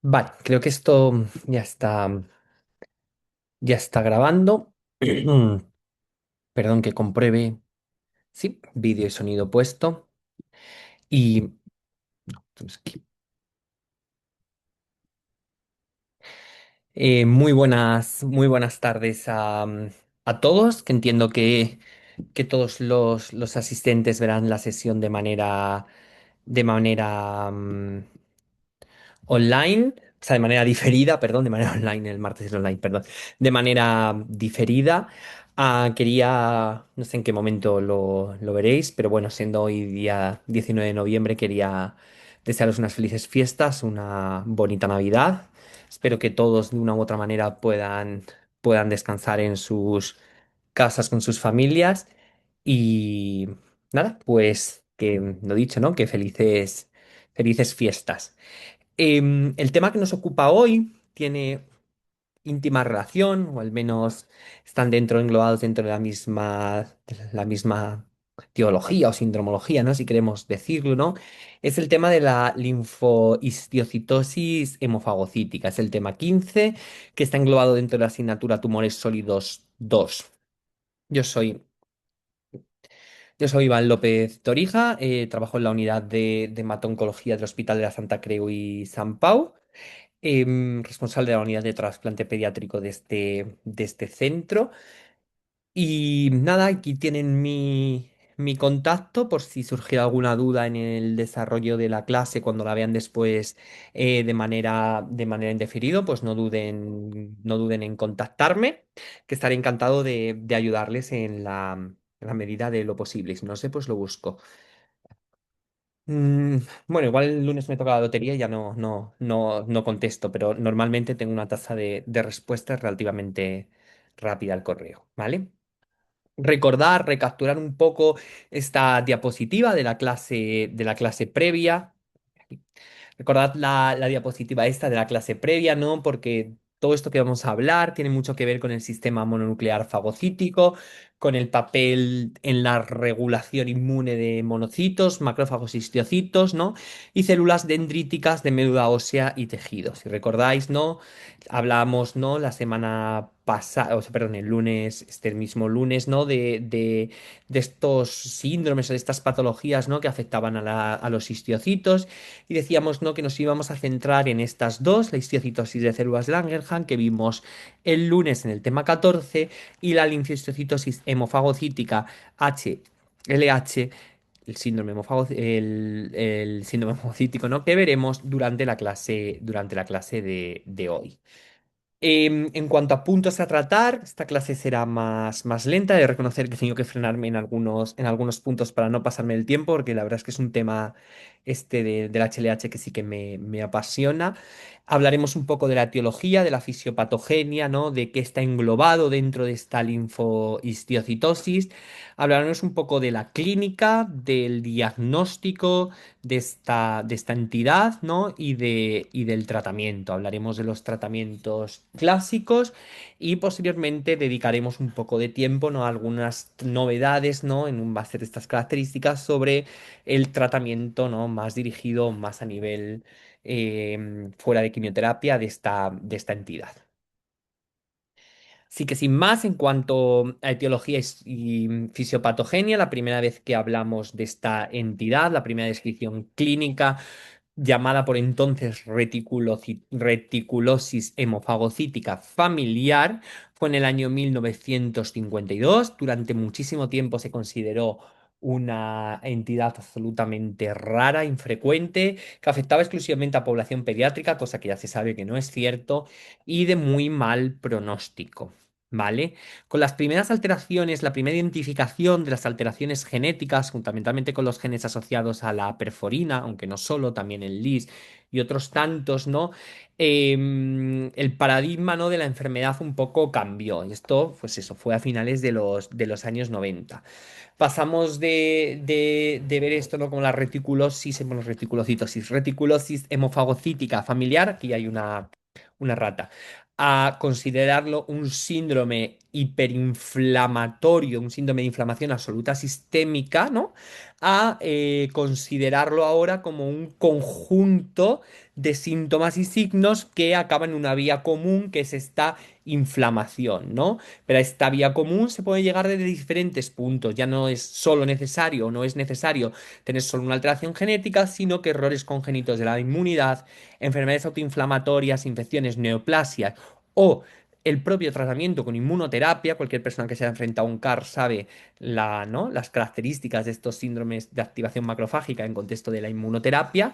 Vale, creo que esto ya está grabando. Perdón que compruebe. Sí, vídeo y sonido puesto. Y pues, muy buenas tardes a todos, que entiendo que todos los asistentes verán la sesión de manera online, o sea, de manera diferida, perdón, de manera online, el martes es online, perdón, de manera diferida. No sé en qué momento lo veréis, pero bueno, siendo hoy día 19 de noviembre, quería desearos unas felices fiestas, una bonita Navidad. Espero que todos de una u otra manera puedan descansar en sus casas con sus familias. Y nada, pues que lo dicho, ¿no? Que felices fiestas. El tema que nos ocupa hoy tiene íntima relación, o al menos están englobados dentro de la misma teología o sindromología, ¿no? Si queremos decirlo, ¿no? Es el tema de la linfohistiocytosis hemofagocítica. Es el tema 15 que está englobado dentro de la asignatura Tumores Sólidos 2. Yo soy, yo soy Iván López Torija, trabajo en la unidad de hemato-oncología del Hospital de la Santa Creu y Sant Pau, responsable de la unidad de trasplante pediátrico de este centro. Y nada, aquí tienen mi contacto por si surgiera alguna duda en el desarrollo de la clase cuando la vean después de manera indeferido, pues no duden en contactarme, que estaré encantado de ayudarles en la medida de lo posible. Si no sé, pues lo busco. Mm, bueno, igual el lunes me toca la lotería y ya no contesto, pero normalmente tengo una tasa de respuesta relativamente rápida al correo, ¿vale? Recordar, recapturar un poco esta diapositiva de la clase previa. Recordad la diapositiva esta de la clase previa, ¿no? Porque todo esto que vamos a hablar tiene mucho que ver con el sistema mononuclear fagocítico, con el papel en la regulación inmune de monocitos, macrófagos y histocitos, ¿no? Y células dendríticas de médula ósea y tejidos. Si recordáis, ¿no? Hablamos, ¿no? La semana pasada, o sea, perdón, el lunes, este mismo lunes, ¿no? De estos síndromes o de estas patologías, ¿no? Que afectaban a los histocitos. Y decíamos, ¿no? Que nos íbamos a centrar en estas dos, la histiocytosis de células de Langerhans, que vimos el lunes en el tema 14, y la linfocitosis hemofagocítica HLH, el síndrome hemofagocítico, ¿no? Que veremos durante la clase de hoy. En cuanto a puntos a tratar, esta clase será más lenta. He de reconocer que he tenido que frenarme en algunos puntos para no pasarme el tiempo, porque la verdad es que es un tema del HLH que sí que me apasiona. Hablaremos un poco de la etiología, de la fisiopatogenia, ¿no? De qué está englobado dentro de esta linfohistiocytosis. Hablaremos un poco de la clínica, del diagnóstico de esta entidad, ¿no? Y del tratamiento. Hablaremos de los tratamientos clásicos y posteriormente dedicaremos un poco de tiempo, ¿no? A algunas novedades, ¿no? En un base de estas características sobre el tratamiento, ¿no? Más dirigido, más a nivel fuera de quimioterapia de esta entidad. Así que sin más, en cuanto a etiología y fisiopatogenia, la primera vez que hablamos de esta entidad, la primera descripción clínica llamada por entonces reticulosis hemofagocítica familiar, fue en el año 1952. Durante muchísimo tiempo se consideró una entidad absolutamente rara, infrecuente, que afectaba exclusivamente a población pediátrica, cosa que ya se sabe que no es cierto, y de muy mal pronóstico. ¿Vale? Con las primeras alteraciones, la primera identificación de las alteraciones genéticas, fundamentalmente con los genes asociados a la perforina, aunque no solo, también el LIS y otros tantos, ¿no? El paradigma, ¿no? de la enfermedad un poco cambió. Y esto, pues eso, fue a finales de los años 90. Pasamos de ver esto, ¿no? Como la reticulosis, bueno, reticulocitosis, reticulosis hemofagocítica familiar, aquí hay una rata, a considerarlo un síndrome hiperinflamatorio, un síndrome de inflamación absoluta sistémica, ¿no? A considerarlo ahora como un conjunto de síntomas y signos que acaban en una vía común, que es esta inflamación, ¿no? Pero a esta vía común se puede llegar desde diferentes puntos. Ya no es solo necesario o no es necesario tener solo una alteración genética, sino que errores congénitos de la inmunidad, enfermedades autoinflamatorias, infecciones, neoplasias o el propio tratamiento con inmunoterapia. Cualquier persona que se haya enfrentado a un CAR sabe ¿no? las características de estos síndromes de activación macrofágica en contexto de la inmunoterapia,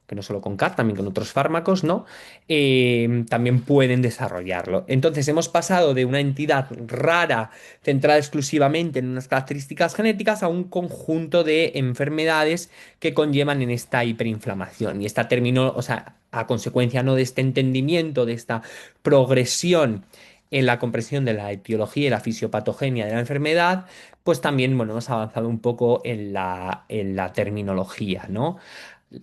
que no solo con CAR, también con otros fármacos, ¿no? También pueden desarrollarlo. Entonces hemos pasado de una entidad rara centrada exclusivamente en unas características genéticas a un conjunto de enfermedades que conllevan en esta hiperinflamación. Y esta término, o sea, a consecuencia no de este entendimiento, de esta progresión en la comprensión de la etiología y la fisiopatogenia de la enfermedad, pues también, bueno, hemos avanzado un poco en la terminología, ¿no?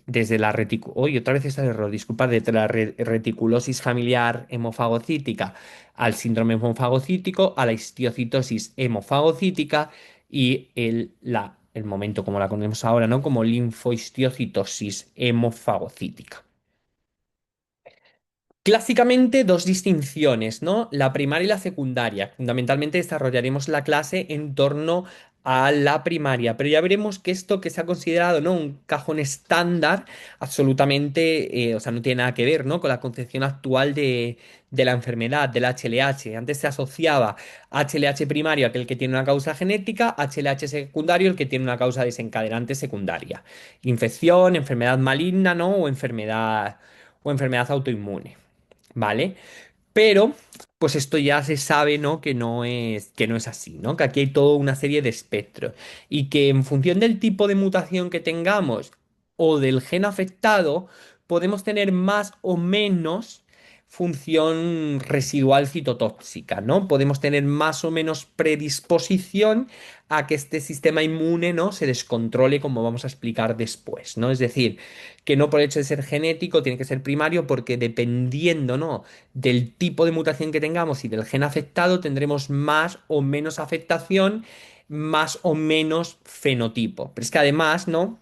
Desde la Oye, otra vez está el error, disculpad, desde la reticulosis familiar hemofagocítica al síndrome hemofagocítico, a la histiocitosis hemofagocítica y el momento como la conocemos ahora, ¿no? Como linfohistiocitosis hemofagocítica. Clásicamente dos distinciones, ¿no? La primaria y la secundaria. Fundamentalmente desarrollaremos la clase en torno a la primaria, pero ya veremos que esto que se ha considerado, ¿no? Un cajón estándar, absolutamente, o sea, no tiene nada que ver, ¿no? Con la concepción actual de la enfermedad, del HLH. Antes se asociaba HLH primario, aquel que tiene una causa genética, HLH secundario, el que tiene una causa desencadenante secundaria. Infección, enfermedad maligna, ¿no? O enfermedad autoinmune. ¿Vale? Pero, pues esto ya se sabe, ¿no? Que no es así, ¿no? Que aquí hay toda una serie de espectros. Y que en función del tipo de mutación que tengamos o del gen afectado, podemos tener más o menos función residual citotóxica, ¿no? Podemos tener más o menos predisposición a que este sistema inmune, ¿no? Se descontrole, como vamos a explicar después, ¿no? Es decir, que no por el hecho de ser genético tiene que ser primario, porque dependiendo, ¿no? del tipo de mutación que tengamos y del gen afectado, tendremos más o menos afectación, más o menos fenotipo. Pero es que además, ¿no?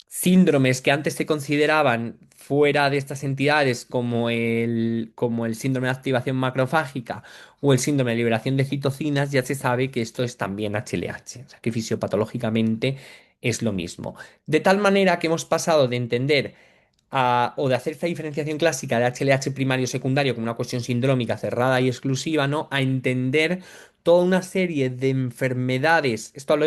Síndromes que antes se consideraban fuera de estas entidades, como el síndrome de activación macrofágica o el síndrome de liberación de citocinas, ya se sabe que esto es también HLH, o sea que fisiopatológicamente es lo mismo. De tal manera que hemos pasado de entender o de hacer esta diferenciación clásica de HLH primario y secundario como una cuestión sindrómica cerrada y exclusiva, ¿no? A entender toda una serie de enfermedades, esto lo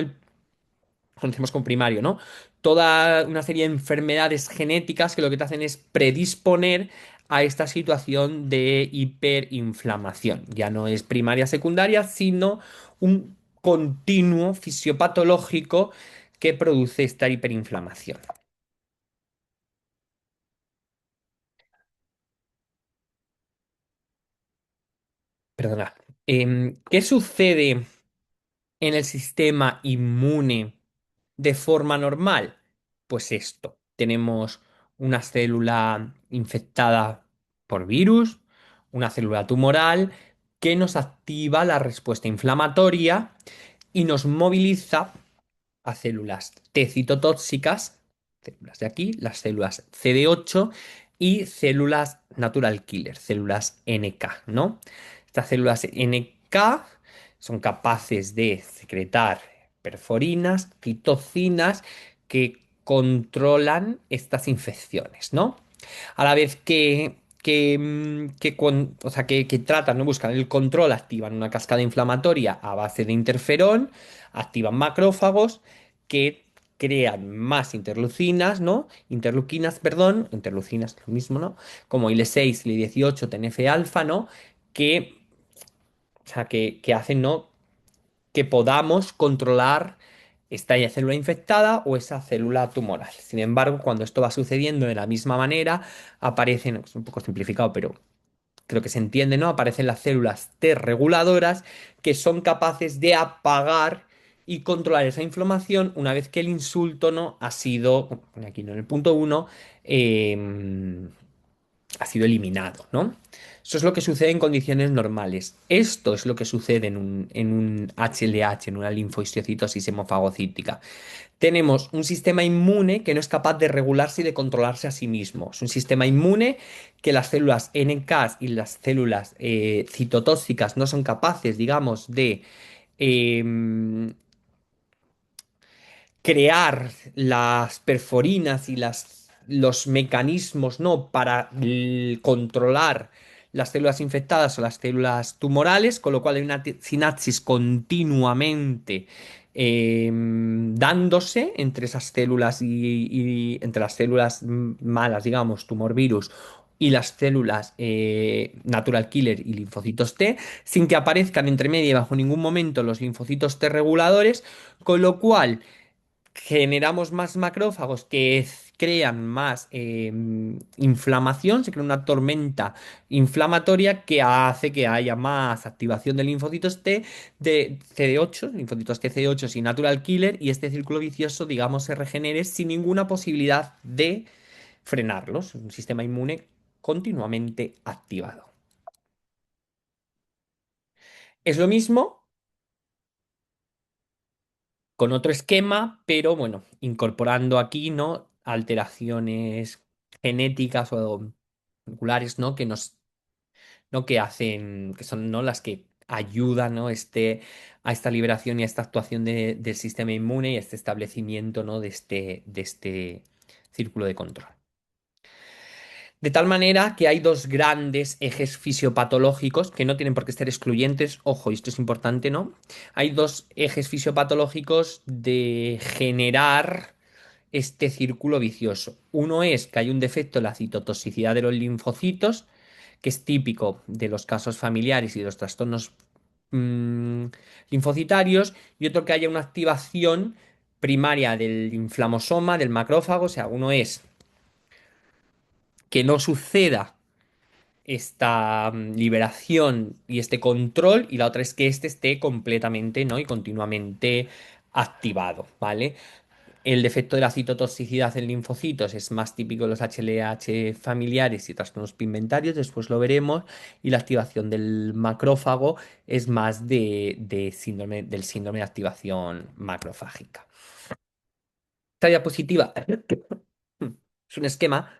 conocemos como primario, ¿no? Toda una serie de enfermedades genéticas que lo que te hacen es predisponer a esta situación de hiperinflamación. Ya no es primaria, secundaria, sino un continuo fisiopatológico que produce esta hiperinflamación. Perdona. ¿Qué sucede en el sistema inmune de forma normal? Pues esto, tenemos una célula infectada por virus, una célula tumoral que nos activa la respuesta inflamatoria y nos moviliza a células T citotóxicas, células de aquí, las células CD8 y células natural killer, células NK, ¿no? Estas células NK son capaces de secretar perforinas, citocinas que controlan estas infecciones, ¿no? A la vez o sea, que tratan, no buscan el control, activan una cascada inflamatoria a base de interferón, activan macrófagos que crean más interleucinas, ¿no? Interleuquinas, perdón, interleucinas, lo mismo, ¿no? Como IL-6, IL-18, TNF-alfa, ¿no? Que, o sea, que hacen, ¿no? Que podamos controlar esta célula infectada o esa célula tumoral. Sin embargo, cuando esto va sucediendo de la misma manera, aparecen, es un poco simplificado, pero creo que se entiende, ¿no? Aparecen las células T reguladoras que son capaces de apagar y controlar esa inflamación una vez que el insulto, ¿no? Ha sido, como aquí, ¿no? En el punto uno, ha sido eliminado, ¿no? Eso es lo que sucede en condiciones normales. Esto es lo que sucede en un HLH, en una linfocistosis hemofagocítica. Tenemos un sistema inmune que no es capaz de regularse y de controlarse a sí mismo. Es un sistema inmune que las células NK y las células citotóxicas no son capaces, digamos, de em, crear las perforinas y los mecanismos, ¿no? Para controlar las células infectadas o las células tumorales, con lo cual hay una sinapsis continuamente dándose entre esas células y entre las células malas, digamos, tumor virus. Y las células natural killer y linfocitos T, sin que aparezcan entre medio y bajo ningún momento los linfocitos T reguladores, con lo cual generamos más macrófagos que crean más inflamación, se crea una tormenta inflamatoria que hace que haya más activación de linfocitos T, de CD8, linfocitos T CD8 y natural killer, y este círculo vicioso, digamos, se regenere sin ninguna posibilidad de frenarlos. Un sistema inmune continuamente activado. Es lo mismo con otro esquema, pero bueno, incorporando aquí, ¿no? Alteraciones genéticas o moleculares, ¿no? ¿No? Que hacen, que son, ¿no? Las que ayudan, ¿no? A esta liberación y a esta actuación del sistema inmune y a este establecimiento, ¿no? De este círculo de control. De tal manera que hay dos grandes ejes fisiopatológicos que no tienen por qué ser excluyentes. Ojo, y esto es importante, ¿no? Hay dos ejes fisiopatológicos de generar este círculo vicioso. Uno es que hay un defecto en la citotoxicidad de los linfocitos, que es típico de los casos familiares y de los trastornos mm, linfocitarios, y otro que haya una activación primaria del inflamosoma, del macrófago. O sea, uno es que no suceda esta liberación y este control, y la otra es que este esté completamente, ¿no? Y continuamente activado, ¿vale? El defecto de la citotoxicidad en linfocitos es más típico de los HLH familiares y trastornos pigmentarios, después lo veremos, y la activación del macrófago es más del síndrome de activación macrofágica. Esta diapositiva es un esquema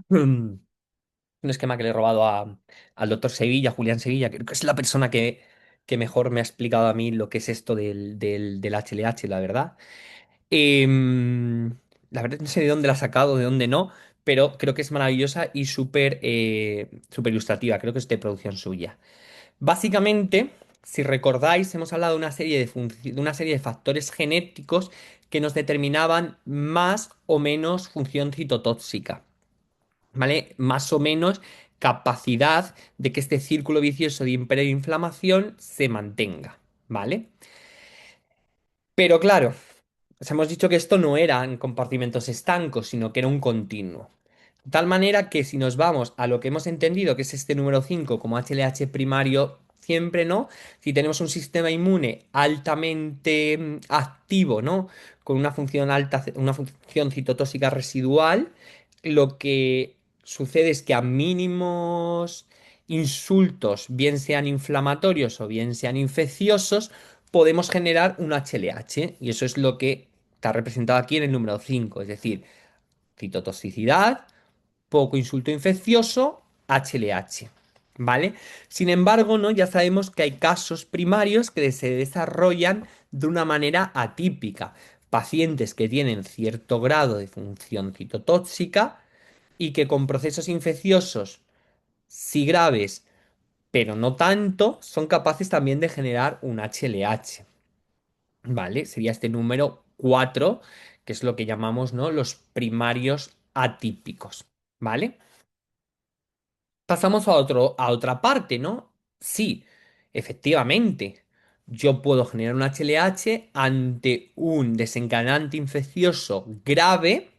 un esquema que le he robado al doctor Sevilla, Julián Sevilla, que creo que es la persona que mejor me ha explicado a mí lo que es esto del HLH, la verdad. La verdad no sé de dónde la ha sacado, de dónde no, pero creo que es maravillosa y súper ilustrativa, creo que es de producción suya. Básicamente, si recordáis, hemos hablado de una serie de una serie de factores genéticos que nos determinaban más o menos función citotóxica. ¿Vale? Más o menos capacidad de que este círculo vicioso de hiperinflamación se mantenga, ¿vale? Pero claro, os hemos dicho que esto no eran compartimentos estancos, sino que era un continuo. De tal manera que si nos vamos a lo que hemos entendido, que es este número 5 como HLH primario, siempre, ¿no? Si tenemos un sistema inmune altamente activo, ¿no? Con una función alta, una función citotóxica residual, lo que sucede es que a mínimos insultos, bien sean inflamatorios o bien sean infecciosos, podemos generar un HLH, y eso es lo que está representado aquí en el número 5, es decir, citotoxicidad, poco insulto infeccioso, HLH. ¿Vale? Sin embargo, ¿no? Ya sabemos que hay casos primarios que se desarrollan de una manera atípica. Pacientes que tienen cierto grado de función citotóxica y que con procesos infecciosos, si graves, pero no tanto, son capaces también de generar un HLH. ¿Vale? Sería este número 4, que es lo que llamamos, ¿no? Los primarios atípicos. ¿Vale? Pasamos a otra parte, ¿no? Sí, efectivamente, yo puedo generar un HLH ante un desencadenante infeccioso grave,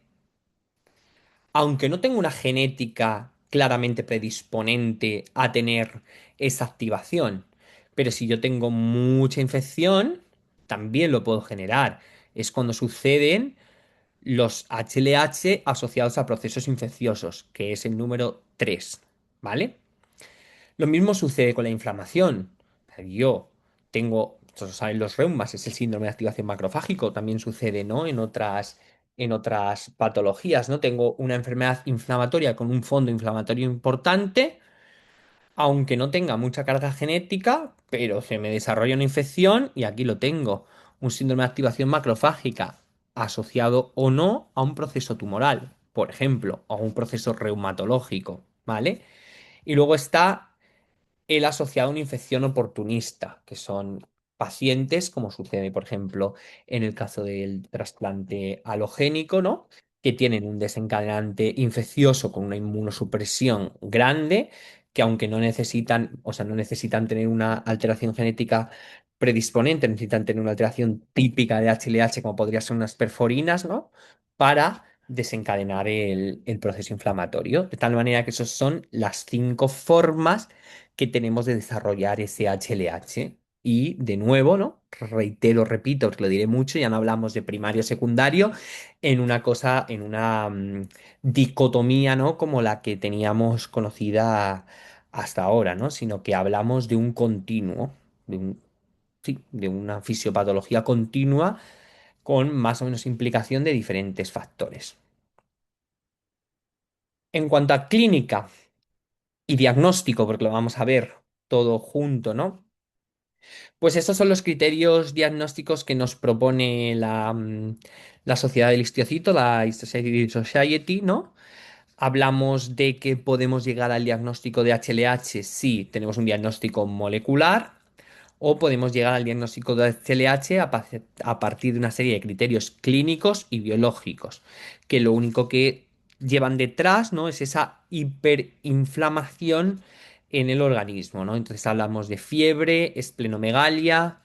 aunque no tenga una genética claramente predisponente a tener esa activación. Pero si yo tengo mucha infección, también lo puedo generar. Es cuando suceden los HLH asociados a procesos infecciosos, que es el número 3, ¿vale? Lo mismo sucede con la inflamación. Yo tengo, todos saben, los reumas, es el síndrome de activación macrofágico, también sucede, ¿no? En otras patologías, ¿no? Tengo una enfermedad inflamatoria con un fondo inflamatorio importante, aunque no tenga mucha carga genética, pero se me desarrolla una infección y aquí lo tengo, un síndrome de activación macrofágica asociado o no a un proceso tumoral, por ejemplo, o a un proceso reumatológico, ¿vale? Y luego está el asociado a una infección oportunista, que son pacientes, como sucede, por ejemplo, en el caso del trasplante halogénico, ¿no? Que tienen un desencadenante infeccioso con una inmunosupresión grande, que aunque no necesitan, o sea, no necesitan tener una alteración genética predisponente, necesitan tener una alteración típica de HLH, como podría ser unas perforinas, ¿no? Para desencadenar el proceso inflamatorio. De tal manera que esas son las 5 formas que tenemos de desarrollar ese HLH. Y de nuevo, ¿no? Reitero, repito, os lo diré mucho, ya no hablamos de primario, secundario, en una cosa, en una dicotomía, ¿no? Como la que teníamos conocida hasta ahora, ¿no? Sino que hablamos de un continuo, de sí, de una fisiopatología continua con más o menos implicación de diferentes factores. En cuanto a clínica y diagnóstico, porque lo vamos a ver todo junto, ¿no? Pues estos son los criterios diagnósticos que nos propone la Sociedad del Histiocyto, la Histiocyte Society, ¿no? Hablamos de que podemos llegar al diagnóstico de HLH si tenemos un diagnóstico molecular, o podemos llegar al diagnóstico de HLH a partir de una serie de criterios clínicos y biológicos, que lo único que llevan detrás, ¿no? Es esa hiperinflamación en el organismo, ¿no? Entonces hablamos de fiebre, esplenomegalia,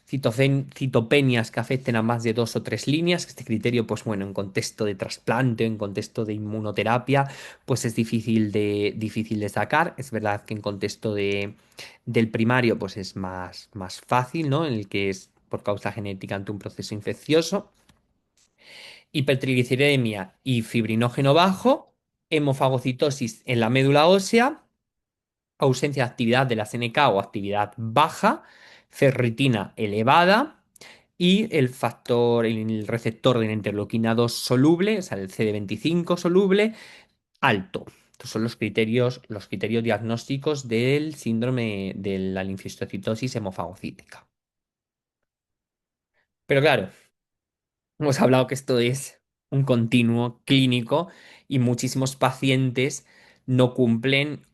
citopenias que afecten a más de 2 o 3 líneas. Este criterio, pues bueno, en contexto de trasplante, en contexto de inmunoterapia, pues es difícil de sacar. Es verdad que en contexto del primario, pues es más fácil, ¿no? En el que es por causa genética ante un proceso infeccioso. Hipertrigliceridemia y fibrinógeno bajo, hemofagocitosis en la médula ósea, ausencia de actividad de la CNK o actividad baja, ferritina elevada y el receptor de la interleuquina 2 soluble, o sea, el CD25 soluble, alto. Estos son los criterios diagnósticos del síndrome de la linfostocitosis hemofagocítica. Pero claro, hemos hablado que esto es un continuo clínico y muchísimos pacientes no cumplen,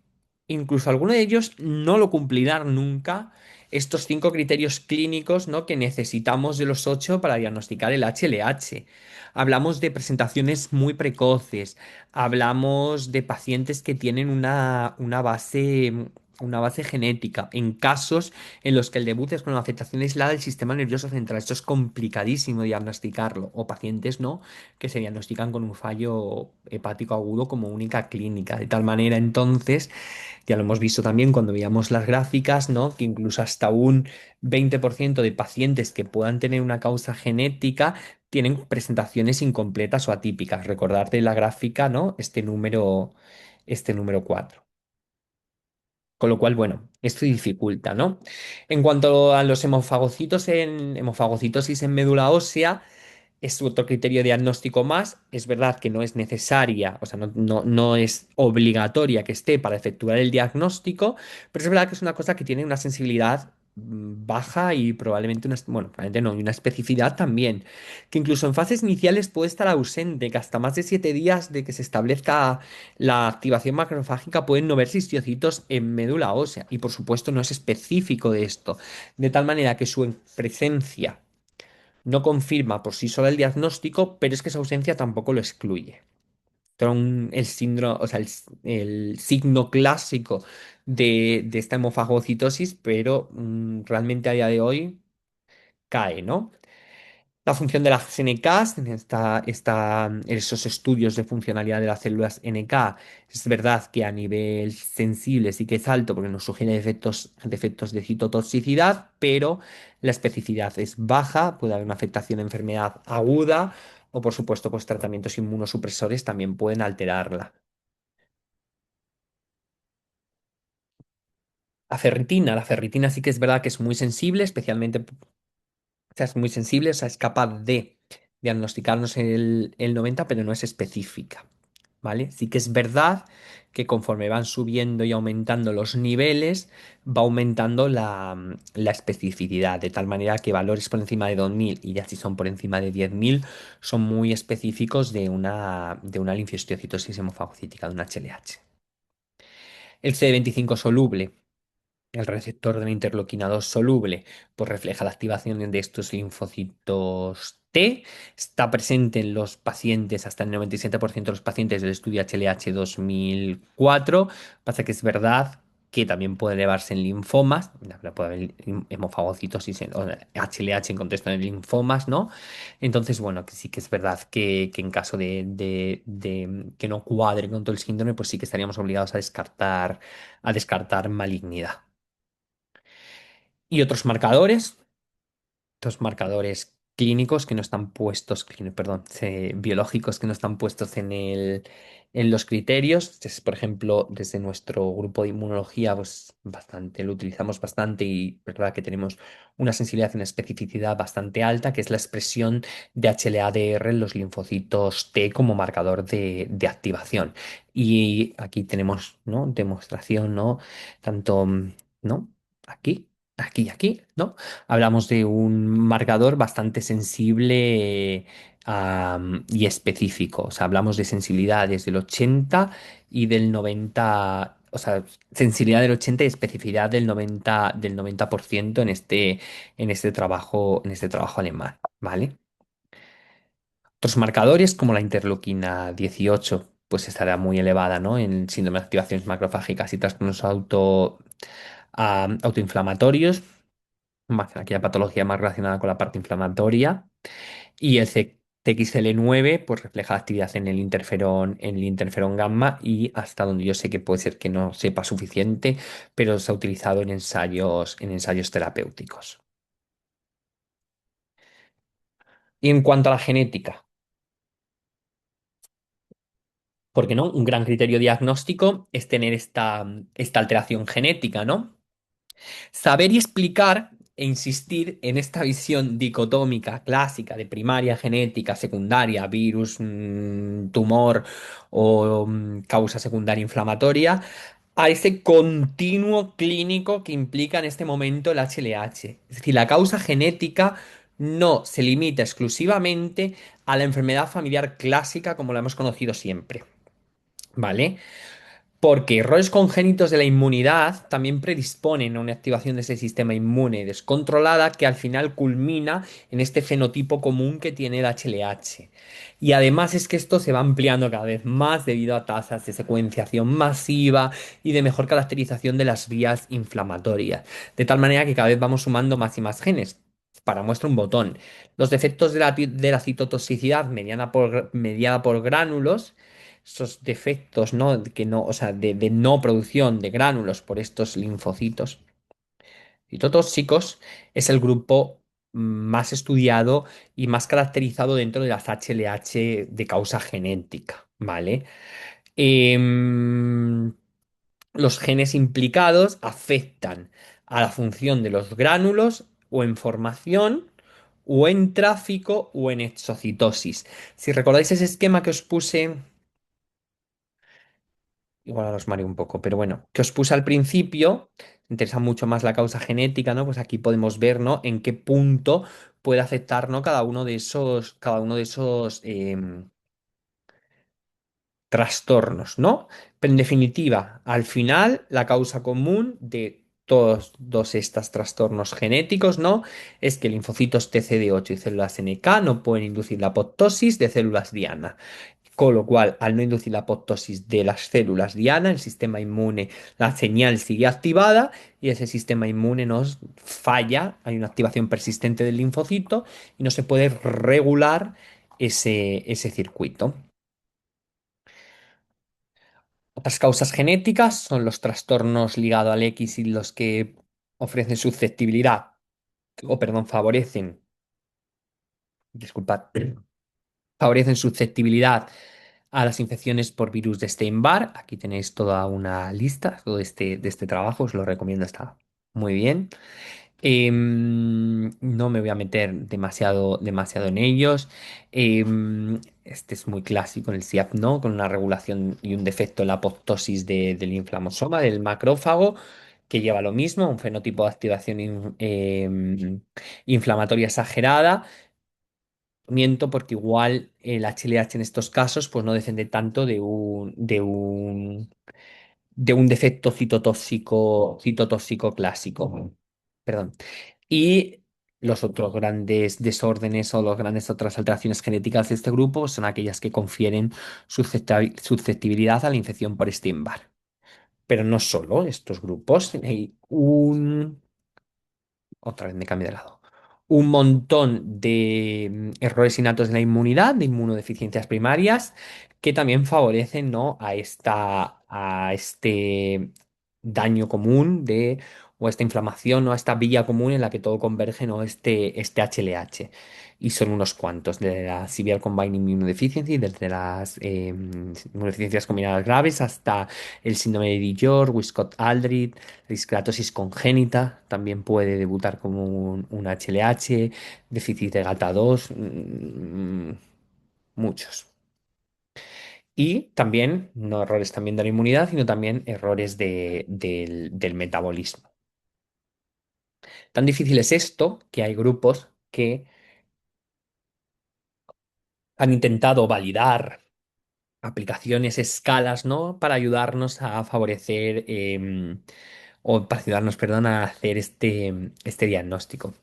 incluso algunos de ellos no lo cumplirán nunca, estos 5 criterios clínicos, ¿no? Que necesitamos de los 8 para diagnosticar el HLH. Hablamos de presentaciones muy precoces, hablamos de pacientes que tienen una base genética, en casos en los que el debut es con una afectación aislada del sistema nervioso central. Esto es complicadísimo diagnosticarlo. O pacientes, ¿no? Que se diagnostican con un fallo hepático agudo como única clínica. De tal manera, entonces, ya lo hemos visto también cuando veíamos las gráficas, ¿no? Que incluso hasta un 20% de pacientes que puedan tener una causa genética tienen presentaciones incompletas o atípicas. Recordarte la gráfica, ¿no? Este número 4. Con lo cual, bueno, esto dificulta, ¿no? En cuanto a los hemofagocitos en hemofagocitosis en médula ósea, es otro criterio diagnóstico más. Es verdad que no es necesaria, o sea, no es obligatoria que esté para efectuar el diagnóstico, pero es verdad que es una cosa que tiene una sensibilidad baja y probablemente bueno, probablemente no, y una especificidad también, que incluso en fases iniciales puede estar ausente, que hasta más de 7 días de que se establezca la activación macrofágica pueden no verse histocitos en médula ósea, y por supuesto no es específico de esto, de tal manera que su presencia no confirma por sí sola el diagnóstico, pero es que esa ausencia tampoco lo excluye. El síndrome, o sea, el signo clásico de esta hemofagocitosis, pero realmente a día de hoy cae, ¿no? La función de las NKs, esos estudios de funcionalidad de las células NK, es verdad que a nivel sensible sí que es alto porque nos sugiere defectos de citotoxicidad, pero la especificidad es baja, puede haber una afectación de enfermedad aguda o, por supuesto, pues tratamientos inmunosupresores también pueden alterarla. La ferritina sí que es verdad que es muy sensible, especialmente, o sea, es muy sensible, o sea, es capaz de diagnosticarnos el 90, pero no es específica, ¿vale? Sí que es verdad que conforme van subiendo y aumentando los niveles, va aumentando la especificidad, de tal manera que valores por encima de 2000 y ya si son por encima de 10.000 son muy específicos de una linfostiocytosis hemofagocítica, de una HLH. El CD25 soluble. El receptor de la interleuquina 2 soluble, pues refleja la activación de estos linfocitos T. Está presente en los pacientes, hasta el 97% de los pacientes del estudio HLH 2004. Pasa que es verdad que también puede elevarse en linfomas, puede haber hemofagocitosis o HLH en contexto de linfomas, ¿no? Entonces, bueno, que sí que es verdad que en caso de que no cuadre con todo el síndrome, pues sí que estaríamos obligados a descartar malignidad. Y otros marcadores clínicos que no están puestos, perdón, biológicos que no están puestos en los criterios. Por ejemplo, desde nuestro grupo de inmunología, pues bastante, lo utilizamos bastante y verdad que tenemos una sensibilidad y una especificidad bastante alta, que es la expresión de HLA-DR en los linfocitos T como marcador de activación. Y aquí tenemos, ¿no? Demostración, ¿no? Tanto, ¿no? Aquí, aquí y aquí, ¿no? Hablamos de un marcador bastante sensible y específico. O sea, hablamos de sensibilidades del 80 y del 90, o sea, sensibilidad del 80 y especificidad del 90% en este trabajo alemán, ¿vale? Otros marcadores, como la interleuquina 18, pues estará muy elevada, ¿no? En síndrome de activaciones macrofágicas y trastornos autoinflamatorios, aquella patología más relacionada con la parte inflamatoria. Y el TXL9 pues refleja la actividad en el interferón gamma y hasta donde yo sé que puede ser que no sepa suficiente, pero se ha utilizado en ensayos terapéuticos. Y en cuanto a la genética, porque no? Un gran criterio diagnóstico es tener esta alteración genética, ¿no? Saber y explicar e insistir en esta visión dicotómica clásica de primaria genética, secundaria, virus, tumor o causa secundaria inflamatoria, a ese continuo clínico que implica en este momento el HLH. Es decir, la causa genética no se limita exclusivamente a la enfermedad familiar clásica como la hemos conocido siempre. ¿Vale? Porque errores congénitos de la inmunidad también predisponen a una activación de ese sistema inmune descontrolada que al final culmina en este fenotipo común que tiene el HLH. Y además es que esto se va ampliando cada vez más debido a tasas de secuenciación masiva y de mejor caracterización de las vías inflamatorias. De tal manera que cada vez vamos sumando más y más genes. Para muestra un botón. Los defectos de la citotoxicidad mediada por gránulos, esos defectos, ¿no? Que no, o sea, de no producción de gránulos por estos linfocitos citotóxicos, es el grupo más estudiado y más caracterizado dentro de las HLH de causa genética, ¿vale? Em, los genes implicados afectan a la función de los gránulos o en formación o en tráfico o en exocitosis. Si recordáis ese esquema que os puse. Igual ahora os mareo un poco, pero bueno, que os puse al principio, me interesa mucho más la causa genética, ¿no? Pues aquí podemos ver, ¿no? En qué punto puede afectar, ¿no? Cada uno de esos trastornos, ¿no? Pero en definitiva, al final, la causa común de todos estos trastornos genéticos, ¿no? Es que linfocitos TCD8 y células NK no pueden inducir la apoptosis de células diana. Con lo cual, al no inducir la apoptosis de las células diana, el sistema inmune, la señal sigue activada y ese sistema inmune nos falla, hay una activación persistente del linfocito y no se puede regular ese circuito. Otras causas genéticas son los trastornos ligados al X y los que ofrecen susceptibilidad, o perdón, disculpad, favorecen susceptibilidad a las infecciones por virus de Epstein-Barr. Aquí tenéis toda una lista todo de este trabajo, os lo recomiendo, está muy bien. No me voy a meter demasiado en ellos. Este es muy clásico en el SIAP, ¿no? Con una regulación y un defecto en la apoptosis del inflamosoma, del macrófago, que lleva lo mismo, un fenotipo de activación inflamatoria exagerada. Miento porque igual el HLH en estos casos pues no depende tanto de un defecto citotóxico clásico. Perdón. Y los otros grandes desórdenes o las grandes otras alteraciones genéticas de este grupo son aquellas que confieren susceptibilidad a la infección por Epstein-Barr. Pero no solo estos grupos, hay otra vez me cambio de lado. Un montón de errores innatos de la inmunidad, de inmunodeficiencias primarias, que también favorecen, ¿no? a este daño común o esta inflamación, o a esta vía común en la que todo converge, ¿no? Este HLH. Y son unos cuantos, de la Severe Combined Immunodeficiency, desde las inmunodeficiencias combinadas graves hasta el síndrome de Dior, Wiskott-Aldrich, discratosis congénita, también puede debutar como un HLH, déficit de GATA2, muchos. Y también, no errores también de la inmunidad, sino también errores del metabolismo. Tan difícil es esto que hay grupos que han intentado validar aplicaciones, escalas, ¿no? Para ayudarnos a favorecer, o para ayudarnos, perdón, a hacer este diagnóstico.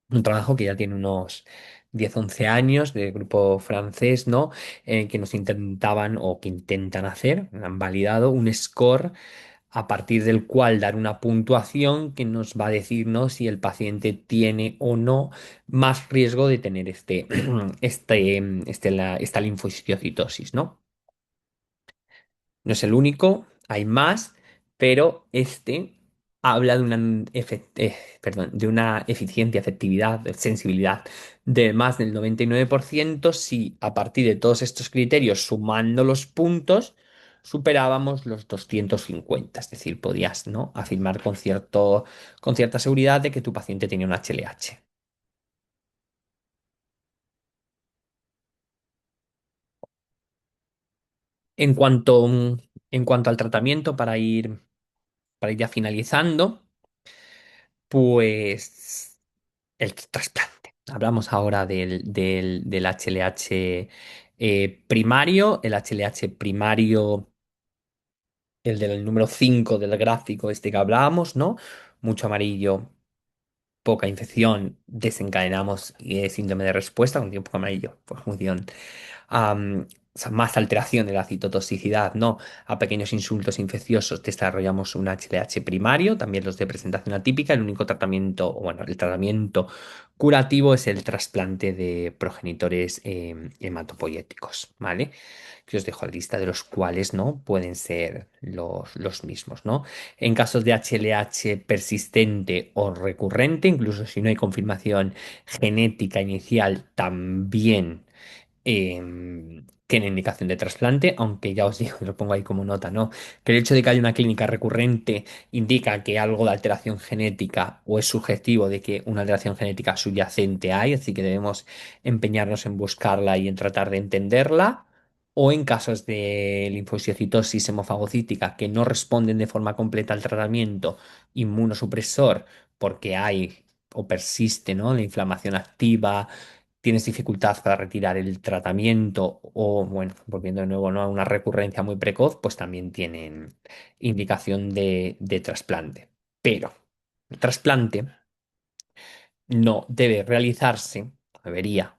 Un trabajo que ya tiene unos 10 11 años de grupo francés, ¿no? Que nos intentaban o que intentan hacer, han validado un score a partir del cual dar una puntuación que nos va a decir, ¿no? Si el paciente tiene o no más riesgo de tener esta linfocistosis, ¿no? No es el único, hay más, pero este habla de de una eficiencia, efectividad, de sensibilidad de más del 99% si a partir de todos estos criterios, sumando los puntos, superábamos los 250. Es decir, podías, ¿no? afirmar con cierta seguridad de que tu paciente tenía un HLH. En cuanto, en cuanto al tratamiento, para ir ya finalizando, pues el trasplante. Hablamos ahora del HLH primario, el HLH primario, el del número 5 del gráfico este que hablábamos, ¿no? Mucho amarillo, poca infección, desencadenamos síndrome de respuesta con tiempo amarillo, por función. O sea, más alteración de la citotoxicidad, ¿no? A pequeños insultos infecciosos desarrollamos un HLH primario, también los de presentación atípica. El único tratamiento, o bueno, el tratamiento curativo es el trasplante de progenitores hematopoyéticos, ¿vale? Que os dejo la lista de los cuales, ¿no? Pueden ser los mismos, ¿no? En casos de HLH persistente o recurrente, incluso si no hay confirmación genética inicial, también tiene indicación de trasplante, aunque ya os digo, y lo pongo ahí como nota, ¿no? Que el hecho de que haya una clínica recurrente indica que algo de alteración genética o es subjetivo de que una alteración genética subyacente hay, así que debemos empeñarnos en buscarla y en tratar de entenderla. O en casos de linfocistosis hemofagocítica que no responden de forma completa al tratamiento inmunosupresor porque hay o persiste, ¿no? la inflamación activa, tienes dificultad para retirar el tratamiento o, bueno, volviendo de nuevo, ¿no? a una recurrencia muy precoz, pues también tienen indicación de trasplante. Pero el trasplante no debe realizarse, debería,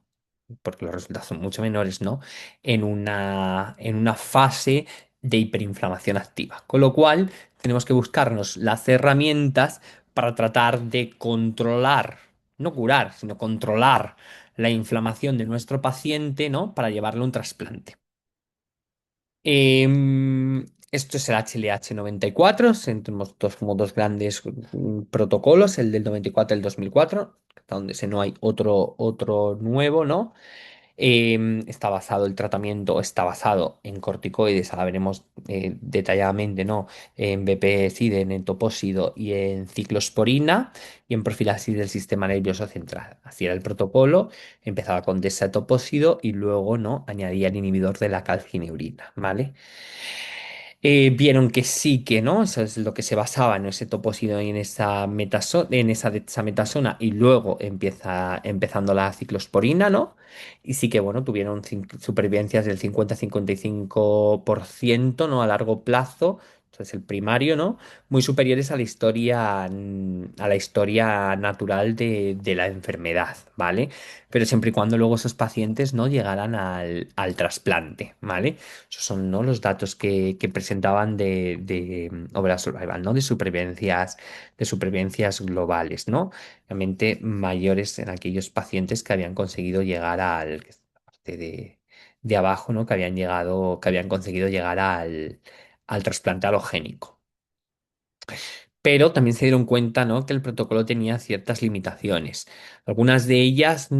porque los resultados son mucho menores, ¿no? En una fase de hiperinflamación activa. Con lo cual, tenemos que buscarnos las herramientas para tratar de controlar, no curar, sino controlar la inflamación de nuestro paciente, ¿no? Para llevarle a un trasplante. Esto es el HLH-94. Tenemos como dos grandes protocolos, el del 94 y el 2004, donde no hay otro nuevo, ¿no? Está basado el tratamiento, está basado en corticoides, ahora veremos detalladamente, ¿no? En BPSID, en etoposído y en ciclosporina y en profilaxis del sistema nervioso central. Así era el protocolo, empezaba con desatopósido y luego, ¿no? Añadía el inhibidor de la calcineurina, ¿vale? Vieron que sí, que no, eso es lo que se basaba en ese topósido y en esa dexametasona y luego empezando la ciclosporina, ¿no? Y sí que, bueno, tuvieron supervivencias del 50-55%, ¿no? A largo plazo, entonces el primario, ¿no? Muy superiores a a la historia natural de la enfermedad, ¿vale? Pero siempre y cuando luego esos pacientes no llegaran al trasplante, ¿vale? Esos son, ¿no? Los datos que presentaban de overall survival, ¿no? De supervivencias globales, ¿no? Realmente mayores en aquellos pacientes que habían conseguido llegar que es la parte de abajo, ¿no? Que habían conseguido llegar al trasplante alogénico. Pero también se dieron cuenta, ¿no? Que el protocolo tenía ciertas limitaciones, algunas de ellas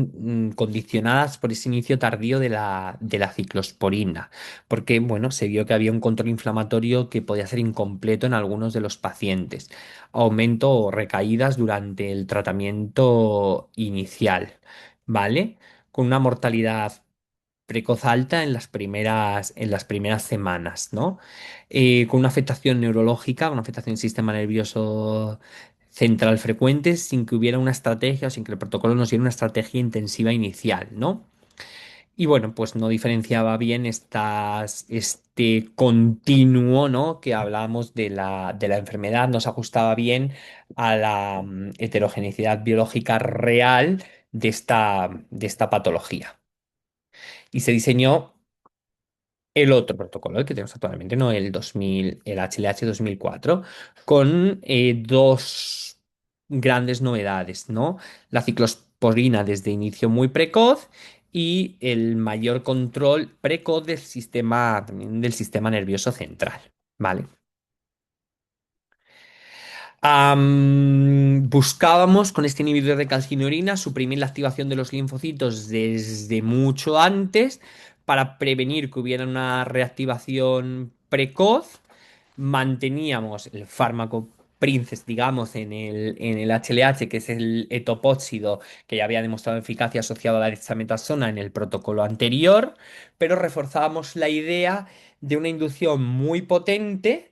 condicionadas por ese inicio tardío de la ciclosporina, porque, bueno, se vio que había un control inflamatorio que podía ser incompleto en algunos de los pacientes, aumento o recaídas durante el tratamiento inicial, ¿vale? Con una mortalidad precoz alta en las primeras semanas, ¿no? Con una afectación neurológica, una afectación del sistema nervioso central frecuente, sin que hubiera una estrategia o sin que el protocolo nos diera una estrategia intensiva inicial, ¿no? Y bueno, pues no diferenciaba bien este continuo, ¿no? Que hablábamos de la enfermedad, no se ajustaba bien a la heterogeneidad biológica real de esta patología. Y se diseñó el otro protocolo, el que tenemos actualmente, no el 2000, el HLH 2004, con dos grandes novedades, ¿no? La ciclosporina desde inicio muy precoz y el mayor control precoz del sistema, también del sistema nervioso central, ¿vale? Buscábamos con este inhibidor de calcineurina suprimir la activación de los linfocitos desde mucho antes para prevenir que hubiera una reactivación precoz. Manteníamos el fármaco Princes, digamos, en el HLH, que es el etopóxido, que ya había demostrado eficacia asociado a la dexametasona en el protocolo anterior, pero reforzábamos la idea de una inducción muy potente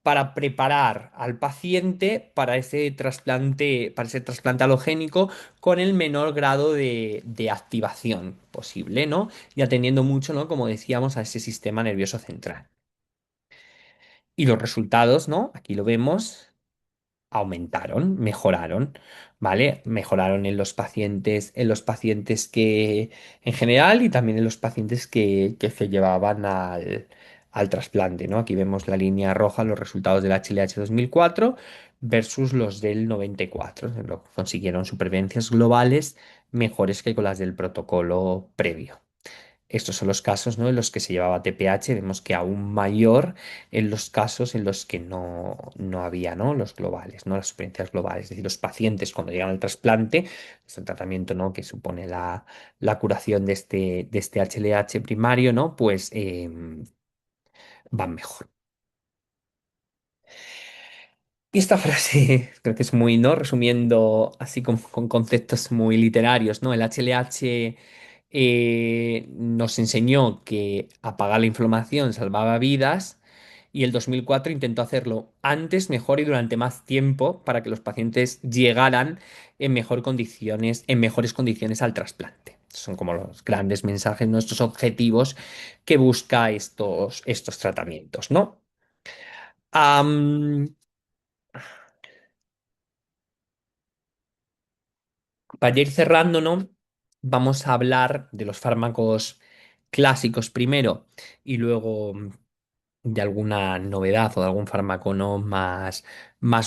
para preparar al paciente para ese trasplante alogénico con el menor grado de activación posible, ¿no? Y atendiendo mucho, ¿no? Como decíamos, a ese sistema nervioso central. Y los resultados, ¿no? Aquí lo vemos, aumentaron, mejoraron, ¿vale? Mejoraron en los pacientes que en general y también en los pacientes que se llevaban al trasplante, ¿no? Aquí vemos la línea roja, los resultados del HLH 2004 versus los del 94. Consiguieron supervivencias globales mejores que con las del protocolo previo. Estos son los casos, ¿no? En los que se llevaba TPH, vemos que aún mayor en los casos en los que no había, ¿no? Los globales, ¿no? Las experiencias globales, es decir, los pacientes cuando llegan al trasplante, es el tratamiento, ¿no? Que supone la curación de este HLH primario, ¿no? Pues van mejor. Y esta frase creo que es muy, ¿no? Resumiendo así con conceptos muy literarios, ¿no? El HLH nos enseñó que apagar la inflamación salvaba vidas y el 2004 intentó hacerlo antes, mejor y durante más tiempo para que los pacientes llegaran en mejores condiciones al trasplante. Son como los grandes mensajes, nuestros objetivos que busca estos tratamientos, ¿no? Am, Para ir cerrando, ¿no? Vamos a hablar de los fármacos clásicos primero y luego de alguna novedad o de algún fármaco no más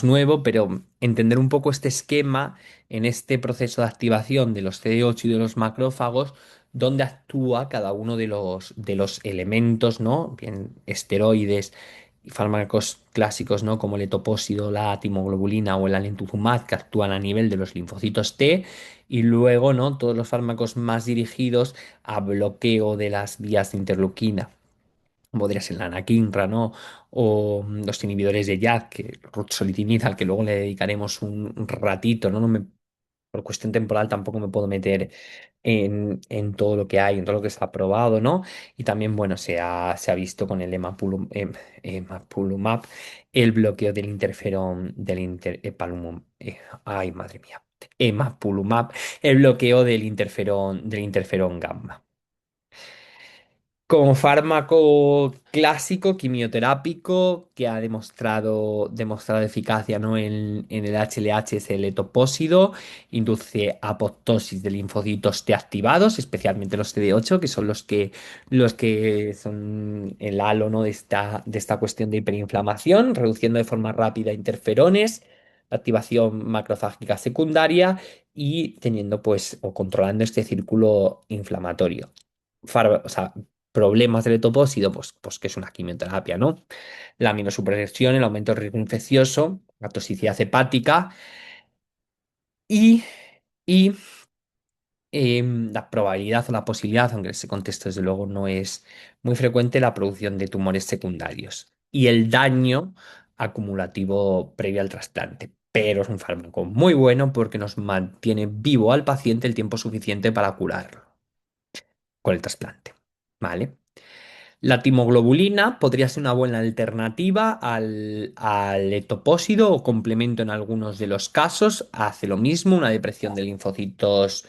nuevo, pero entender un poco este esquema en este proceso de activación de los CD8 y de los macrófagos, dónde actúa cada uno de los elementos, ¿no? Bien, esteroides fármacos clásicos, ¿no? Como el etopósido, la timoglobulina o el alemtuzumab, que actúan a nivel de los linfocitos T, y luego, ¿no? Todos los fármacos más dirigidos a bloqueo de las vías de interleuquina. Podría ser la anakinra, ¿no? O los inhibidores de JAK, que ruxolitinib, al que luego le dedicaremos un ratito, ¿no? Por cuestión temporal tampoco me puedo meter en todo lo que hay, en todo lo que está aprobado, ¿no? Y también, bueno, se ha visto con el emapulumab el bloqueo del interferón, ay, madre mía, emapulumab, el bloqueo del interferón gamma. Como fármaco clásico, quimioterápico, que ha demostrado eficacia, ¿no? en el HLH es el etopósido, induce apoptosis de linfocitos T activados, especialmente los CD8, que son los que son el halo, ¿no? de esta cuestión de hiperinflamación, reduciendo de forma rápida interferones, la activación macrofágica secundaria y teniendo, pues, o controlando este círculo inflamatorio. O sea, problemas del etopósido, pues que es una quimioterapia, ¿no? La aminosupresión, el aumento del riesgo infeccioso, la toxicidad hepática y, y la probabilidad o la posibilidad, aunque en ese contexto desde luego no es muy frecuente, la producción de tumores secundarios y el daño acumulativo previo al trasplante. Pero es un fármaco muy bueno porque nos mantiene vivo al paciente el tiempo suficiente para curarlo con el trasplante. ¿Vale? La timoglobulina podría ser una buena alternativa al etopósido o complemento en algunos de los casos. Hace lo mismo, una depresión de linfocitos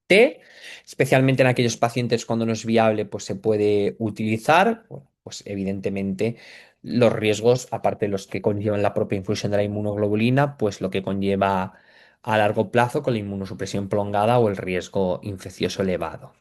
T, especialmente en aquellos pacientes cuando no es viable, pues se puede utilizar. Bueno, pues evidentemente los riesgos, aparte de los que conllevan la propia infusión de la inmunoglobulina, pues lo que conlleva a largo plazo con la inmunosupresión prolongada o el riesgo infeccioso elevado.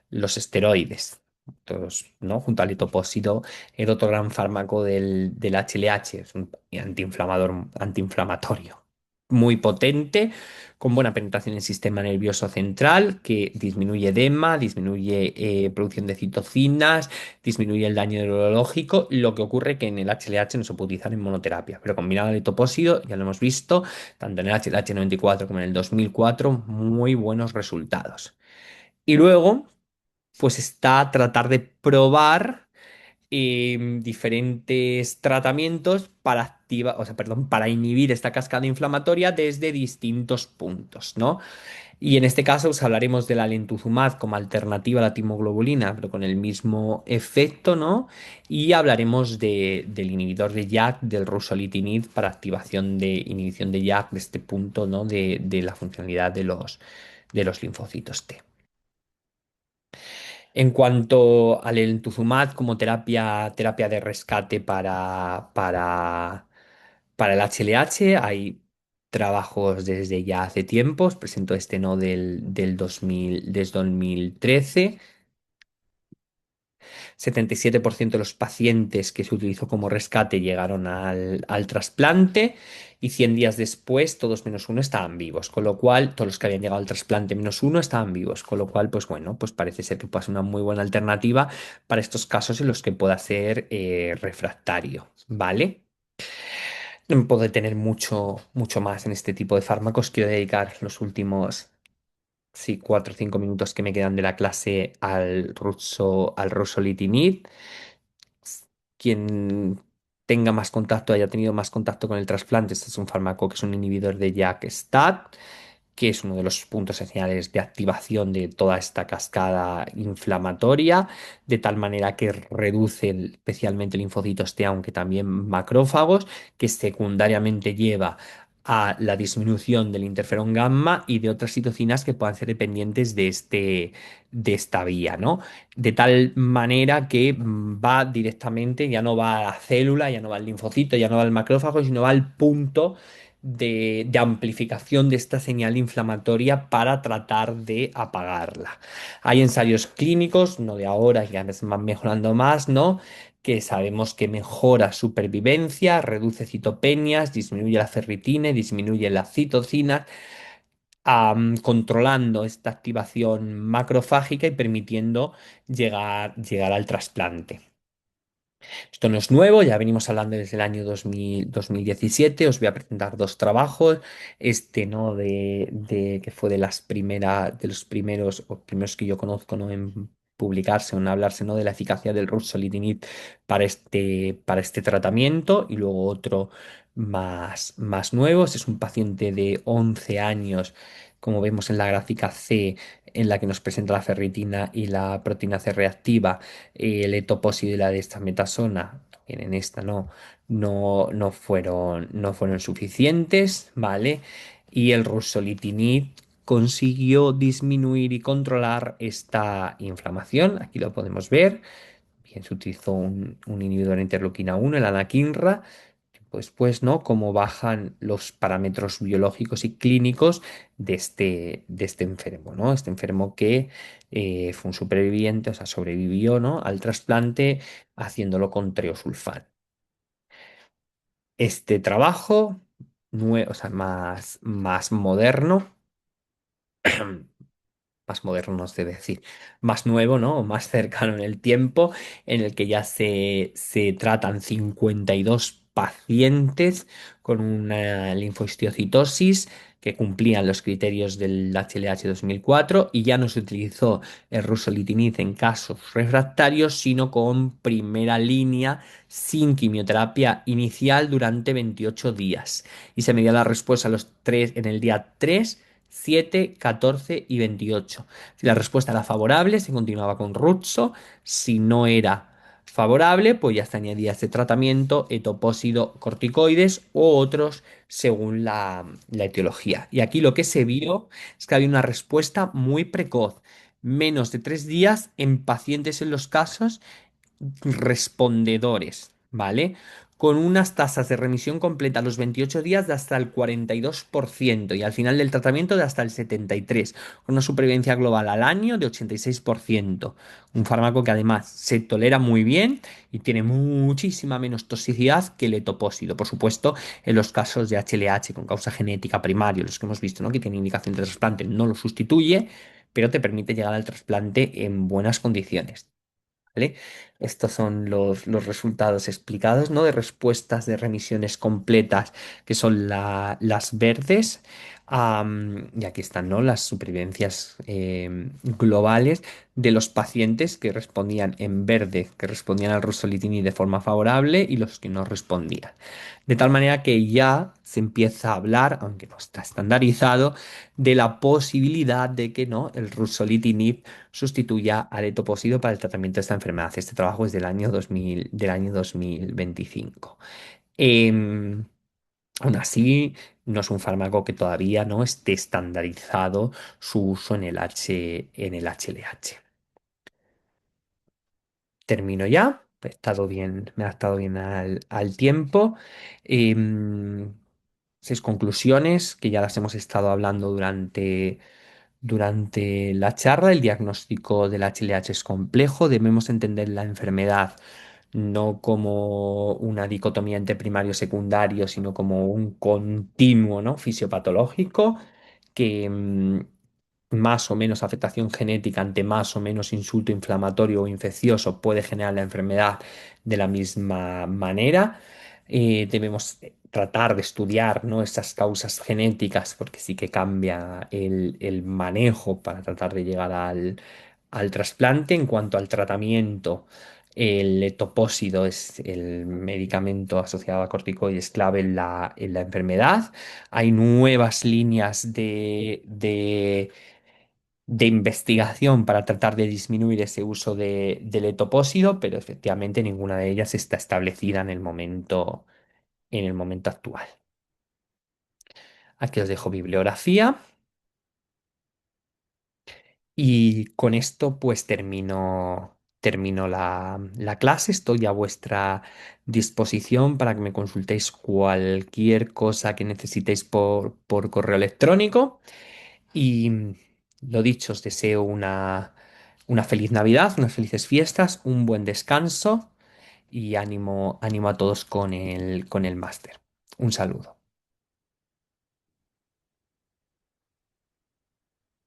Los esteroides, todos, ¿no? Junto al litopósito, el otro gran fármaco del HLH, es un antiinflamatorio muy potente, con buena penetración en el sistema nervioso central, que disminuye edema, disminuye producción de citocinas, disminuye el daño neurológico. Lo que ocurre que en el HLH no se puede utilizar en monoterapia, pero combinado al litopósito, ya lo hemos visto, tanto en el HLH 94 como en el 2004, muy buenos resultados. Y luego pues está tratar de probar diferentes tratamientos para activar, o sea, perdón, para inhibir esta cascada inflamatoria desde distintos puntos, ¿no? Y en este caso, pues, hablaremos de la lentuzumab como alternativa a la timoglobulina, pero con el mismo efecto, ¿no? Y hablaremos del inhibidor de JAK, del ruxolitinib, para inhibición de JAK, de este punto, ¿no? De la funcionalidad de los linfocitos T. En cuanto al elentuzumab como terapia de rescate para el HLH, hay trabajos desde ya hace tiempos, presento este no del 2000, desde 2013. 77% de los pacientes que se utilizó como rescate llegaron al trasplante y 100 días después todos menos uno estaban vivos, con lo cual todos los que habían llegado al trasplante menos uno estaban vivos, con lo cual pues bueno, pues parece ser que puede ser una muy buena alternativa para estos casos en los que pueda ser refractario, ¿vale? No me puedo detener mucho, mucho más en este tipo de fármacos. Quiero dedicar los últimos, sí, 4 o 5 minutos que me quedan de la clase al ruxolitinib. Quien tenga más contacto, haya tenido más contacto con el trasplante, este es un fármaco que es un inhibidor de JAK-STAT, que es uno de los puntos esenciales de activación de toda esta cascada inflamatoria, de tal manera que reduce especialmente linfocitos T, aunque también macrófagos, que secundariamente lleva a la disminución del interferón gamma y de otras citocinas que puedan ser dependientes de esta vía, ¿no? De tal manera que va directamente, ya no va a la célula, ya no va al linfocito, ya no va al macrófago, sino va al punto de amplificación de esta señal inflamatoria para tratar de apagarla. Hay ensayos clínicos, no de ahora, que a veces van mejorando más, ¿no? Que sabemos que mejora supervivencia, reduce citopenias, disminuye la ferritina, y disminuye la citocina, controlando esta activación macrofágica y permitiendo llegar al trasplante. Esto no es nuevo, ya venimos hablando desde el año 2017. Os voy a presentar dos trabajos. Este, ¿no? Que fue de las primeras, de los primeros, o primeros que yo conozco, ¿no? En publicarse o en hablarse, ¿no? De la eficacia del ruxolitinib para este tratamiento. Y luego otro más nuevo. Este es un paciente de 11 años, como vemos en la gráfica C, en la que nos presenta la ferritina y la proteína C reactiva. El etoposide y la dexametasona, también en esta no fueron suficientes, ¿vale? Y el ruxolitinib consiguió disminuir y controlar esta inflamación. Aquí lo podemos ver. Bien, se utilizó un inhibidor de interleuquina 1, el anakinra. Pues, ¿no? Cómo bajan los parámetros biológicos y clínicos de este enfermo, ¿no? Este enfermo que fue un superviviente, o sea, sobrevivió, ¿no? Al trasplante haciéndolo con treosulfán. Este trabajo, o sea, más moderno, más moderno, no sé decir, más nuevo, ¿no? O más cercano en el tiempo, en el que ya se tratan 52 pacientes con una linfostiocytosis que cumplían los criterios del HLH 2004 y ya no se utilizó el ruxolitinib en casos refractarios, sino con primera línea sin quimioterapia inicial durante 28 días. Y se medía la respuesta a los tres, en el día 3, 7, 14 y 28. Si la respuesta era favorable, se continuaba con Ruxo. Si no era favorable, pues ya se añadía este tratamiento, etopósido, corticoides u otros según la etiología. Y aquí lo que se vio es que había una respuesta muy precoz, menos de 3 días en pacientes en los casos respondedores, ¿vale? Con unas tasas de remisión completa a los 28 días de hasta el 42% y al final del tratamiento de hasta el 73%, con una supervivencia global al año de 86%. Un fármaco que además se tolera muy bien y tiene muchísima menos toxicidad que el etopósido. Por supuesto, en los casos de HLH con causa genética primaria, los que hemos visto, ¿no? Que tiene indicación de trasplante, no lo sustituye, pero te permite llegar al trasplante en buenas condiciones. ¿Vale? Estos son los resultados explicados, ¿no? De respuestas de remisiones completas, que son las verdes. Y aquí están, ¿no? Las supervivencias globales de los pacientes que respondían en verde, que respondían al ruxolitinib de forma favorable y los que no respondían. De tal manera que ya se empieza a hablar, aunque no está estandarizado, de la posibilidad de que no, el ruxolitinib sustituya al etoposide para el tratamiento de esta enfermedad. Este trabajo es del año 2025. Em, Aún así, no es un fármaco que todavía no esté estandarizado su uso en el HLH. Termino ya. He estado bien, me ha estado bien al tiempo. Em, 6 conclusiones que ya las hemos estado hablando durante la charla. El diagnóstico del HLH es complejo. Debemos entender la enfermedad no como una dicotomía entre primario y secundario, sino como un continuo, ¿no? Fisiopatológico que más o menos afectación genética ante más o menos insulto inflamatorio o infeccioso puede generar la enfermedad de la misma manera. Debemos tratar de estudiar, ¿no? Esas causas genéticas porque sí que cambia el manejo para tratar de llegar al trasplante. En cuanto al tratamiento, el etopósido es el medicamento asociado a corticoides clave en la enfermedad. Hay nuevas líneas de investigación para tratar de disminuir ese uso del etopósido, pero efectivamente ninguna de ellas está establecida en el momento actual. Aquí os dejo bibliografía y con esto pues termino la clase. Estoy a vuestra disposición para que me consultéis cualquier cosa que necesitéis por correo electrónico. Y lo dicho, os deseo una feliz Navidad, unas felices fiestas, un buen descanso y ánimo a todos con el máster. Un saludo.